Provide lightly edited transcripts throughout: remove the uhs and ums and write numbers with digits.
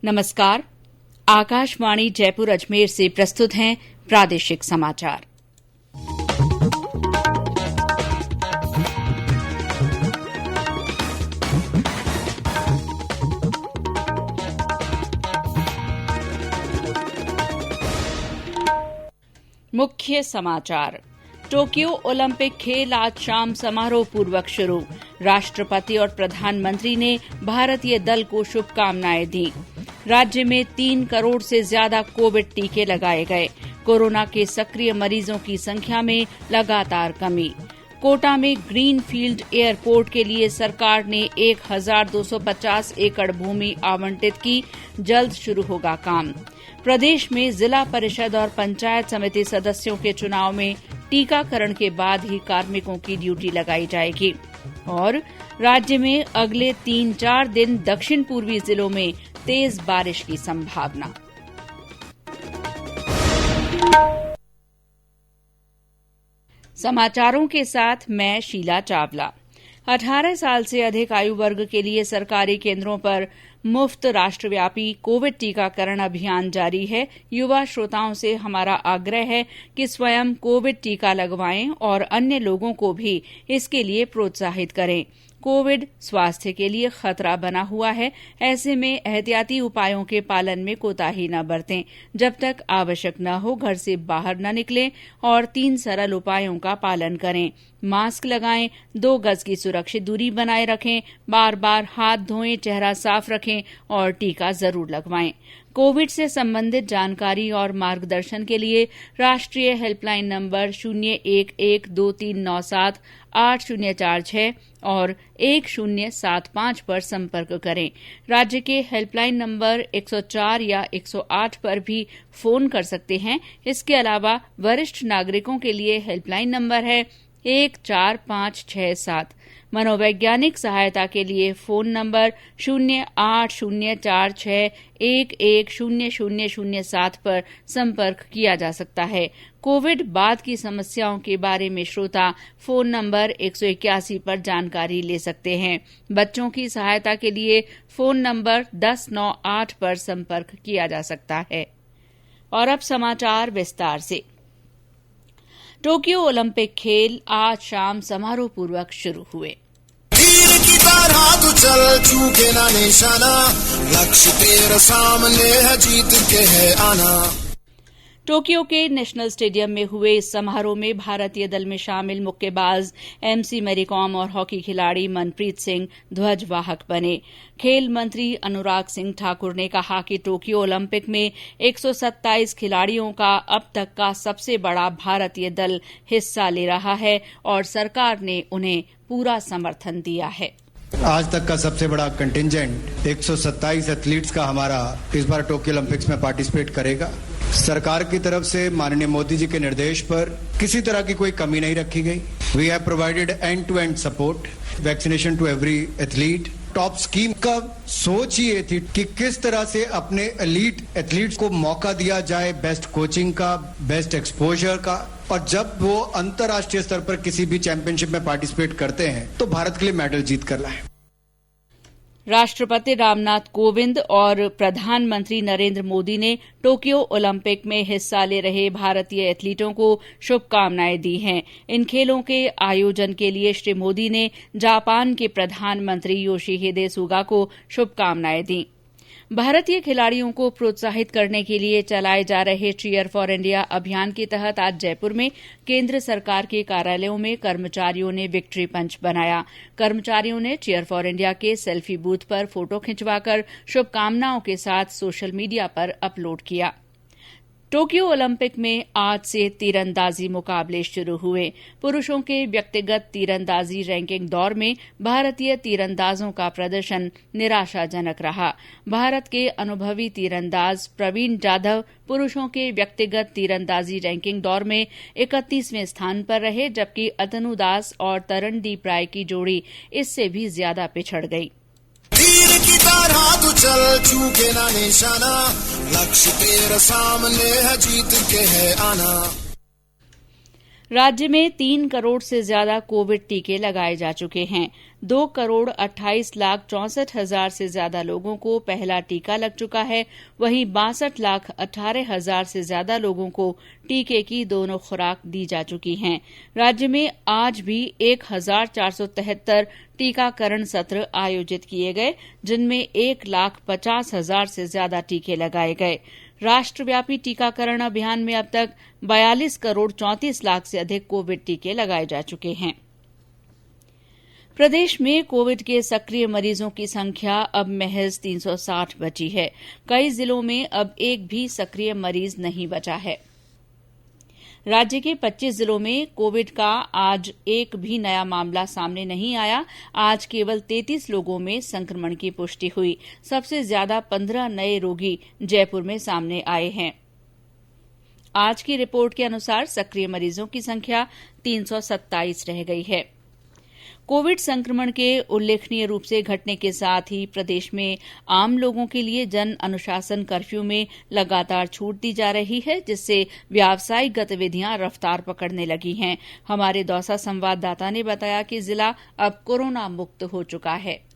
नमस्कार। आकाशवाणी जयपुर अजमेर से प्रस्तुत हैं प्रादेशिक समाचार। मुख्य समाचार। टोक्यो ओलंपिक खेल आज शाम समारोह पूर्वक शुरू। राष्ट्रपति और प्रधानमंत्री ने भारतीय दल को शुभकामनाएं दी। राज्य में 3 करोड़ से ज्यादा कोविड टीके लगाए गए। कोरोना के सक्रिय मरीजों की संख्या में लगातार कमी। कोटा में ग्रीनफील्ड एयरपोर्ट के लिए सरकार ने 1250 एकड़ भूमि आवंटित की। जल्द शुरू होगा काम। प्रदेश में जिला परिषद और पंचायत समिति सदस्यों के चुनाव में टीकाकरण के बाद ही कार्मिकों की ड्यूटी लगाई जाएगी। और राज्य में अगले 3-4 दिन दक्षिण पूर्वी जिलों में तेज बारिश की संभावना। समाचारों के साथ मैं शीला चावला। 18 साल से अधिक आयु वर्ग के लिए सरकारी केंद्रों पर मुफ्त राष्ट्रव्यापी कोविड टीकाकरण अभियान जारी है। युवा श्रोताओं से हमारा आग्रह है कि स्वयं कोविड टीका लगवाएं और अन्य लोगों को भी इसके लिए प्रोत्साहित करें। कोविड स्वास्थ्य के लिए खतरा बना हुआ है। ऐसे में एहतियाती उपायों के पालन में कोताही न बरतें। जब तक आवश्यक न हो घर से बाहर न निकलें और 3 सरल उपायों का पालन करें। मास्क लगाएं, 2 गज की सुरक्षित दूरी बनाए रखें, बार बार हाथ धोएं, चेहरा साफ रखें और टीका जरूर लगवाएं। कोविड से संबंधित जानकारी और मार्गदर्शन के लिए राष्ट्रीय हेल्पलाइन नंबर 0112397846 और 1075 पर संपर्क करें। राज्य के हेल्पलाइन नंबर 104 या 108 पर भी फोन कर सकते हैं। इसके अलावा वरिष्ठ नागरिकों के लिए हेल्पलाइन नंबर है 14567। मनोवैज्ञानिक सहायता के लिए फोन नंबर 0804611007 पर संपर्क किया जा सकता है। कोविड बाद की समस्याओं के बारे में श्रोता फोन नंबर 181 पर जानकारी ले सकते हैं। बच्चों की सहायता के लिए फोन नंबर 1098 पर संपर्क किया जा सकता है। और अब समाचार विस्तार से। टोक्यो ओलंपिक खेल आज शाम समारोह पूर्वक शुरू हुए। तीर की तरह तू चल, चूके ना निशाना, लक्ष्य तेरे सामने है, जीत के है आना। टोक्यो के नेशनल स्टेडियम में हुए इस समारोह में भारतीय दल में शामिल मुक्केबाज एमसी मैरीकॉम और हॉकी खिलाड़ी मनप्रीत सिंह ध्वजवाहक बने। खेल मंत्री अनुराग सिंह ठाकुर ने कहा कि टोक्यो ओलंपिक में 127 खिलाड़ियों का अब तक का सबसे बड़ा भारतीय दल हिस्सा ले रहा है और सरकार ने उन्हें पूरा समर्थन दिया है। आज तक का सबसे बड़ा कंटिंजेंट 127 एथलीट्स का हमारा इस बार टोक्यो ओलंपिक्स में पार्टिसिपेट करेगा। सरकार की तरफ से माननीय मोदी जी के निर्देश पर किसी तरह की कोई कमी नहीं रखी गई। We have provided end to end support, vaccination to every athlete. Top scheme का सोच ये थी कि किस तरह से अपने एलीट एथलीट्स को मौका दिया जाए, बेस्ट कोचिंग का, बेस्ट एक्सपोजर का, और जब वो अंतर्राष्ट्रीय स्तर पर किसी भी चैंपियनशिप में पार्टिसिपेट करते हैं तो भारत के लिए मेडल जीत कर लाए। राष्ट्रपति रामनाथ कोविंद और प्रधानमंत्री नरेंद्र मोदी ने टोक्यो ओलंपिक में हिस्सा ले रहे भारतीय एथलीटों को शुभकामनाएं दी हैं। इन खेलों के आयोजन के लिए श्री मोदी ने जापान के प्रधानमंत्री योशिहिदे सुगा को शुभकामनाएं दी। भारतीय खिलाड़ियों को प्रोत्साहित करने के लिए चलाए जा रहे चीयर फॉर इंडिया अभियान के तहत आज जयपुर में केंद्र सरकार के कार्यालयों में कर्मचारियों ने विक्ट्री पंच बनाया। कर्मचारियों ने चीयर फॉर इंडिया के सेल्फी बूथ पर फोटो खिंचवाकर शुभकामनाओं के साथ सोशल मीडिया पर अपलोड किया। टोक्यो ओलंपिक में आज से तीरंदाजी मुकाबले शुरू हुए। पुरुषों के व्यक्तिगत तीरंदाजी रैंकिंग दौर में भारतीय तीरंदाजों का प्रदर्शन निराशाजनक रहा। भारत के अनुभवी तीरंदाज प्रवीण जाधव पुरुषों के व्यक्तिगत तीरंदाजी रैंकिंग दौर में 31वें स्थान पर रहे, जबकि अतनु दास और तरणदीप राय की जोड़ी इससे भी ज्यादा पिछड़ गई। तीर की तरह तू चल, चूके ना निशाना, लक्ष्य तेरे सामने है, जीत के है आना। राज्य में 3 करोड़ से ज्यादा कोविड टीके लगाए जा चुके हैं। 2,28,64,000 से ज्यादा लोगों को पहला टीका लग चुका है। वहीं 62,18,000 से ज्यादा लोगों को टीके की दोनों खुराक दी जा चुकी हैं। राज्य में आज भी 1,473 टीकाकरण सत्र आयोजित किए गए, जिनमें 1,50,000 से ज्यादा टीके लगाए गए। राष्ट्रव्यापी टीकाकरण अभियान में अब तक 42 करोड़ 34 लाख से अधिक कोविड टीके लगाए जा चुके हैं। प्रदेश में कोविड के सक्रिय मरीजों की संख्या अब महज 360 बची है। कई जिलों में अब एक भी सक्रिय मरीज नहीं बचा है। राज्य के 25 जिलों में कोविड का आज एक भी नया मामला सामने नहीं आया। आज केवल 33 लोगों में संक्रमण की पुष्टि हुई। सबसे ज्यादा 15 नए रोगी जयपुर में सामने आए हैं। आज की रिपोर्ट के अनुसार सक्रिय मरीजों की संख्या 327 रह गई है। कोविड संक्रमण के उल्लेखनीय रूप से घटने के साथ ही प्रदेश में आम लोगों के लिए जन अनुशासन कर्फ्यू में लगातार छूट दी जा रही है, जिससे व्यावसायिक गतिविधियां रफ्तार पकड़ने लगी हैं। हमारे दौसा संवाददाता ने बताया कि जिला अब कोरोना मुक्त हो चुका है।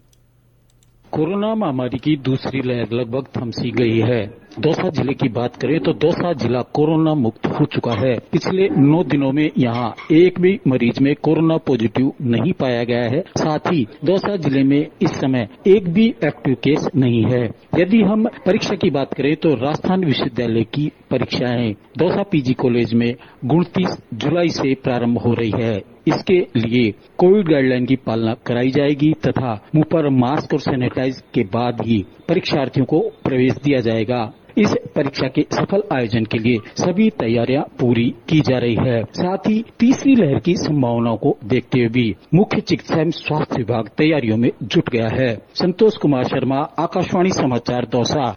कोरोना महामारी की दूसरी लहर लगभग थम सी गई है। दौसा जिले की बात करें तो दौसा जिला कोरोना मुक्त हो चुका है। पिछले 9 दिनों में यहां एक भी मरीज में कोरोना पॉजिटिव नहीं पाया गया है। साथ ही दौसा जिले में इस समय एक भी एक्टिव केस नहीं है। यदि हम परीक्षा की बात करें तो राजस्थान विश्वविद्यालय की परीक्षाएं दौसा पीजी कॉलेज में 29 जुलाई से प्रारंभ हो रही है। इसके लिए कोविड गाइडलाइन की पालना कराई जाएगी तथा मुंह पर मास्क और सैनिटाइज के बाद ही परीक्षार्थियों को प्रवेश दिया जाएगा। इस परीक्षा के सफल आयोजन के लिए सभी तैयारियां पूरी की जा रही है। साथ ही तीसरी लहर की संभावनाओं को देखते हुए भी मुख्य चिकित्सा एवं स्वास्थ्य विभाग तैयारियों में जुट गया है। संतोष कुमार शर्मा, आकाशवाणी समाचार दौसा।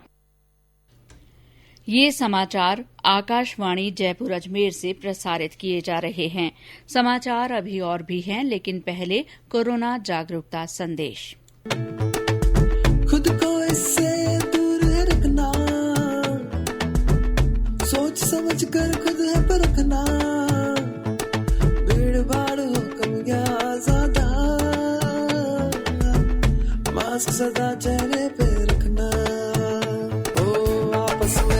ये समाचार आकाशवाणी जयपुर अजमेर से प्रसारित किए जा रहे हैं। समाचार अभी और भी हैं, लेकिन पहले कोरोना जागरूकता संदेश। खुद को इससे दूर रखना, सोच समझ कर खुद है परखना, भीड़ भाड़ हो कम या ज्यादा, मास्क सदा चेहरे पे रखना, ओ आपस में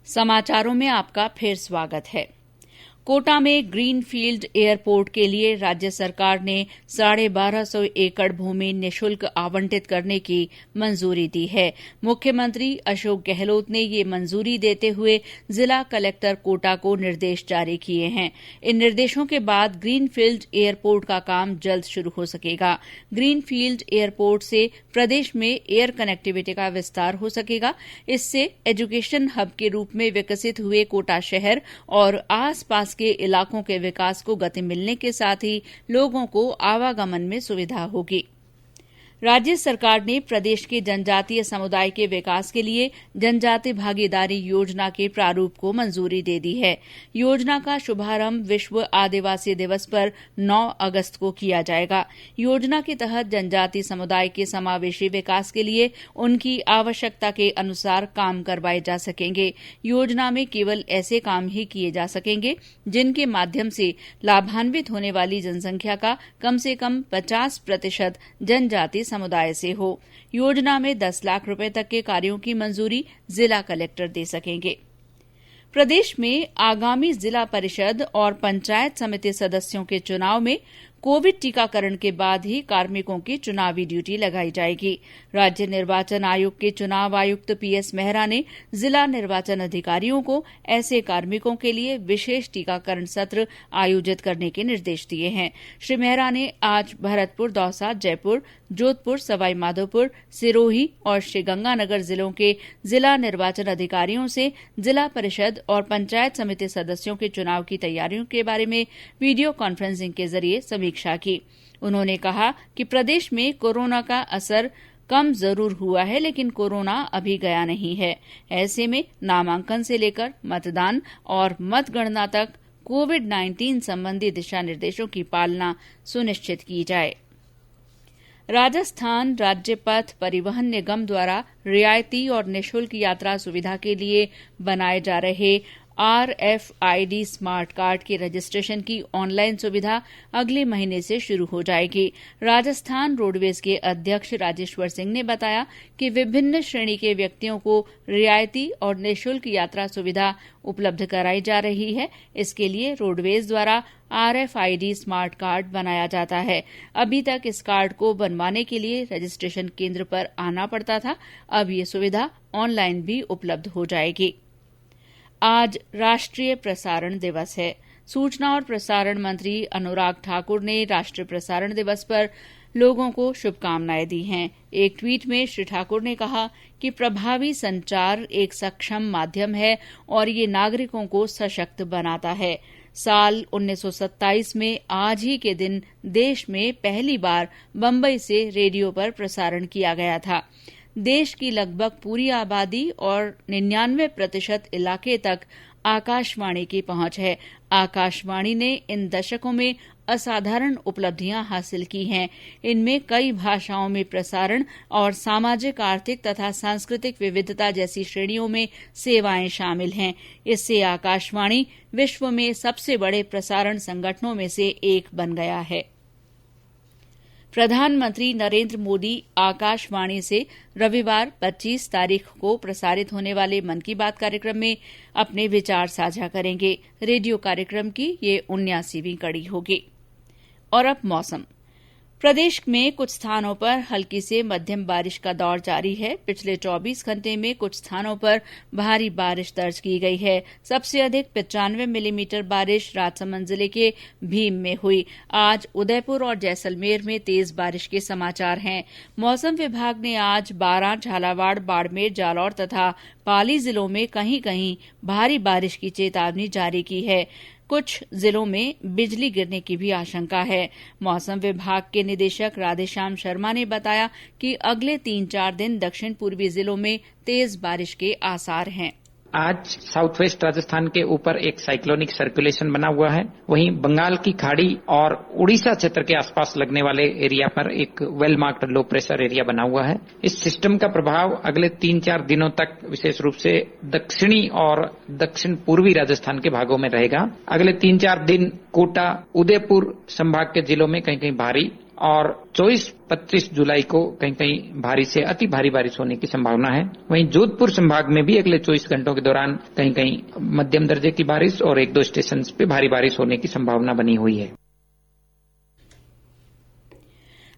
समाचारों में आपका फिर स्वागत है। कोटा में ग्रीनफील्ड एयरपोर्ट के लिए राज्य सरकार ने 1250 एकड़ भूमि निःशुल्क आवंटित करने की मंजूरी दी है। मुख्यमंत्री अशोक गहलोत ने ये मंजूरी देते हुए जिला कलेक्टर कोटा को निर्देश जारी किए हैं। इन निर्देशों के बाद ग्रीनफील्ड एयरपोर्ट का काम जल्द शुरू हो सकेगा। ग्रीनफील्ड एयरपोर्ट से प्रदेश में एयर कनेक्टिविटी का विस्तार हो सकेगा। इससे एजुकेशन हब के रूप में विकसित हुए कोटा शहर और आसपास के इलाकों के विकास को गति मिलने के साथ ही लोगों को आवागमन में सुविधा होगी। राज्य सरकार ने प्रदेश के जनजातीय समुदाय के विकास के लिए जनजाति भागीदारी योजना के प्रारूप को मंजूरी दे दी है। योजना का शुभारंभ विश्व आदिवासी दिवस पर 9 अगस्त को किया जाएगा। योजना के तहत जनजाति समुदाय के समावेशी विकास के लिए उनकी आवश्यकता के अनुसार काम करवाए जा सकेंगे। योजना में केवल ऐसे काम ही किए जा सकेंगे जिनके माध्यम से लाभान्वित होने वाली जनसंख्या का कम से कम 50% जनजाति समुदाय से हो। योजना में 10 लाख रुपए तक के कार्यों की मंजूरी जिला कलेक्टर दे सकेंगे। प्रदेश में आगामी जिला परिषद और पंचायत समिति सदस्यों के चुनाव में कोविड टीकाकरण के बाद ही कार्मिकों की चुनावी ड्यूटी लगाई जाएगी। राज्य निर्वाचन आयोग के चुनाव आयुक्त पीएस मेहरा ने जिला निर्वाचन अधिकारियों को ऐसे कार्मिकों के लिए विशेष टीकाकरण सत्र आयोजित करने के निर्देश दिए हैं। श्री मेहरा ने आज भरतपुर, दौसा, जयपुर, जोधपुर, सवाई माधोपुर, सिरोही और श्रीगंगानगर जिलों के जिला निर्वाचन अधिकारियों से जिला परिषद और पंचायत समिति सदस्यों के चुनाव की तैयारियों के बारे में वीडियो कॉन्फ्रेंसिंग के जरिए समीक्षा की। उन्होंने कहा कि प्रदेश में कोरोना का असर कम जरूर हुआ है, लेकिन कोरोना अभी गया नहीं है। ऐसे में नामांकन से लेकर मतदान और मतगणना तक कोविड-19 संबंधी दिशा निर्देशों की पालना सुनिश्चित की जाए। राजस्थान राज्य पथ परिवहन निगम द्वारा रियायती और निःशुल्क यात्रा सुविधा के लिए बनाए जा रहे RFID स्मार्ट कार्ड के रजिस्ट्रेशन की ऑनलाइन सुविधा अगले महीने से शुरू हो जाएगी। राजस्थान रोडवेज के अध्यक्ष राजेश्वर सिंह ने बताया कि विभिन्न श्रेणी के व्यक्तियों को रियायती और निःशुल्क यात्रा सुविधा उपलब्ध कराई जा रही है। इसके लिए रोडवेज द्वारा RFID स्मार्ट कार्ड बनाया जाता है। अभी तक इस कार्ड को बनवाने के लिए रजिस्ट्रेशन केंद्र पर आना पड़ता था। अब ये सुविधा ऑनलाइन भी उपलब्ध हो जाएगी। आज राष्ट्रीय प्रसारण दिवस है। सूचना और प्रसारण मंत्री अनुराग ठाकुर ने राष्ट्रीय प्रसारण दिवस पर लोगों को शुभकामनाएं दी हैं। एक ट्वीट में श्री ठाकुर ने कहा कि प्रभावी संचार एक सक्षम माध्यम है और ये नागरिकों को सशक्त बनाता है। साल 1927 में आज ही के दिन देश में पहली बार बम्बई से रेडियो पर प्रसारण किया गया था। देश की लगभग पूरी आबादी और 99% इलाके तक आकाशवाणी की पहुंच है। आकाशवाणी ने इन दशकों में असाधारण उपलब्धियां हासिल की हैं। इनमें कई भाषाओं में प्रसारण और सामाजिक, आर्थिक तथा सांस्कृतिक विविधता जैसी श्रेणियों में सेवाएं शामिल हैं। इससे आकाशवाणी विश्व में सबसे बड़े प्रसारण संगठनों में से एक बन गया है। प्रधानमंत्री नरेंद्र मोदी आकाशवाणी से रविवार 25 तारीख को प्रसारित होने वाले मन की बात कार्यक्रम में अपने विचार साझा करेंगे। रेडियो कार्यक्रम की ये 79वीं कड़ी होगी। और अब मौसम। प्रदेश में कुछ स्थानों पर हल्की से मध्यम बारिश का दौर जारी है। पिछले 24 घंटे में कुछ स्थानों पर भारी बारिश दर्ज की गई है। सबसे अधिक 95 मिलीमीटर बारिश राजसमंद जिले के भीम में हुई। आज उदयपुर और जैसलमेर में तेज बारिश के समाचार हैं। मौसम विभाग ने आज बारां, झालावाड़, बाड़मेर, जालौर तथा पाली जिलों में कहीं कहीं भारी बारिश की चेतावनी जारी की है। कुछ जिलों में बिजली गिरने की भी आशंका है। मौसम विभाग के निदेशक राधेश्याम शर्मा ने बताया कि अगले 3-4 दिन दक्षिण पूर्वी जिलों में तेज बारिश के आसार हैं। आज साउथ वेस्ट राजस्थान के ऊपर एक साइक्लोनिक सर्कुलेशन बना हुआ है। वहीं बंगाल की खाड़ी और उड़ीसा क्षेत्र के आसपास लगने वाले एरिया पर एक well marked low pressure area बना हुआ है। इस सिस्टम का प्रभाव अगले 3-4 दिनों तक विशेष रूप से दक्षिणी और दक्षिण पूर्वी राजस्थान के भागों में रहेगा। अगले 3-4 दिन कोटा, उदयपुर संभाग के जिलों में कहीं कहीं भारी और 24-25 जुलाई को कहीं कहीं भारी से अति भारी बारिश होने की संभावना है। वहीं जोधपुर संभाग में भी अगले 24 घंटों के दौरान कहीं कहीं मध्यम दर्जे की बारिश और 1-2 स्टेशन पे भारी बारिश होने की संभावना बनी हुई है।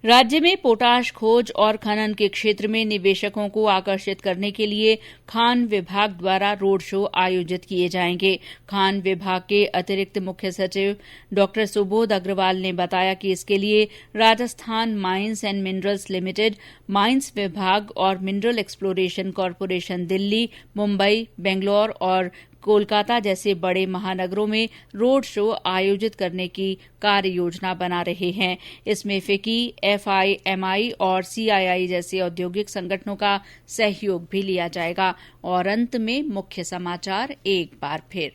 राज्य में पोटाश खोज और खनन के क्षेत्र में निवेशकों को आकर्षित करने के लिए खान विभाग द्वारा रोड शो आयोजित किए जाएंगे। खान विभाग के अतिरिक्त मुख्य सचिव डॉ सुबोध अग्रवाल ने बताया कि इसके लिए Rajasthan mines and minerals limited, mines विभाग और mineral exploration corporation Delhi, Mumbai, Bangalore और कोलकाता जैसे बड़े महानगरों में रोड शो आयोजित करने की कार्य योजना बना रहे हैं। इसमें फिकी, FIMI और CII जैसे औद्योगिक संगठनों का सहयोग भी लिया जाएगा। और अंत में मुख्य समाचार एक बार फिर।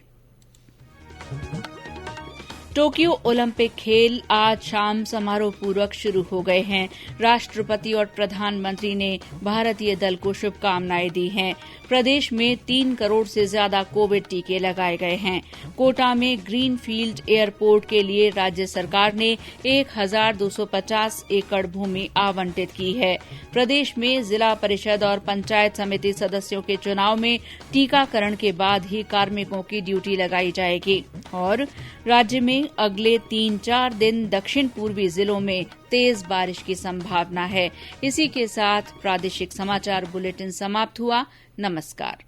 टोक्यो ओलंपिक खेल आज शाम समारोह पूर्वक शुरू हो गए हैं। राष्ट्रपति और प्रधानमंत्री ने भारतीय दल को शुभकामनाएं दी हैं। प्रदेश में 3 करोड़ से ज्यादा कोविड टीके लगाए गए हैं। कोटा में ग्रीन फील्ड एयरपोर्ट के लिए राज्य सरकार ने 1250 एकड़ भूमि आवंटित की है। प्रदेश में जिला परिषद और पंचायत समिति सदस्यों के चुनाव में टीकाकरण के बाद ही कार्मिकों की ड्यूटी लगाई जाएगी। और राज्य में अगले 3-4 दिन दक्षिण पूर्वी जिलों में तेज बारिश की संभावना है। इसी के साथ प्रादेशिक समाचार बुलेटिन समाप्त हुआ। नमस्कार।